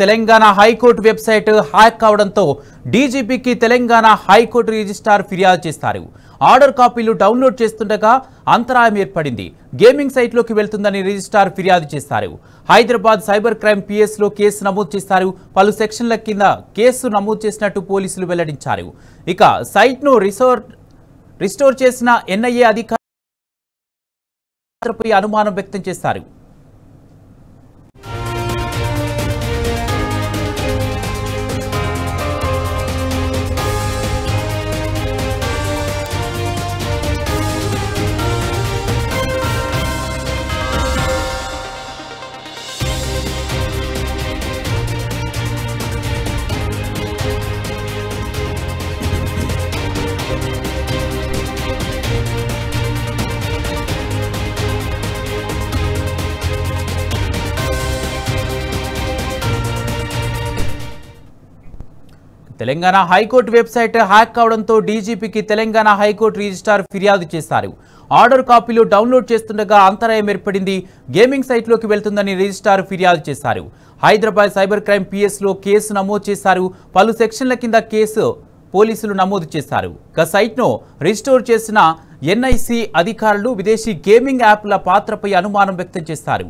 Telangana high court website hack కావడంతో డీజీపీకి Telangana high court registrar ఫిర్యాదు చేశారు. ఆర్డర్ కాపీలు డౌన్లోడ్ చేస్తుండగా అంతరాయం ఏర్పడింది. గేమింగ్ సైట్లోకి వెళ్తుందని రిజిస్ట్రార్ ఫిర్యాదు చేశారు. హైదరాబాద్ సైబర్ క్రైమ్ పిఎస్లో కేసు నమోదు చేశారు. పలు సెక్షన్ల కింద కేసు నమోదు చేసినట్టు పోలీసులు వెల్లడించారు. ఇక సైట్ను రిస్టోర్ చేసిన ఎన్ఐఏ అధికారులపై అనుమానం వ్యక్తం చేశారు. తెలంగాణ హైకోర్టు వెబ్సైట్ హ్యాక్ కావడంతో డీజీపీకి తెలంగాణ హైకోర్టు రిజిస్ట్రార్ ఫిర్యాదు చేశారు. ఆర్డర్ కాపీలు డౌన్లోడ్ చేస్తుండగా అంతరాయం ఏర్పడింది. గేమింగ్ సైట్లోకి వెళ్తుందని రిజిస్ట్రార్ ఫిర్యాదు చేశారు. హైదరాబాద్ సైబర్ క్రైమ్ పిఎస్లో కేసు నమోదు చేశారు. పలు సెక్షన్ల కింద కేసు పోలీసులు నమోదు చేశారు. సైట్ను రిస్టోర్ చేసిన ఎన్ఐసి అధికారులు విదేశీ గేమింగ్ యాప్ల పాత్రపై అనుమానం వ్యక్తం చేశారు.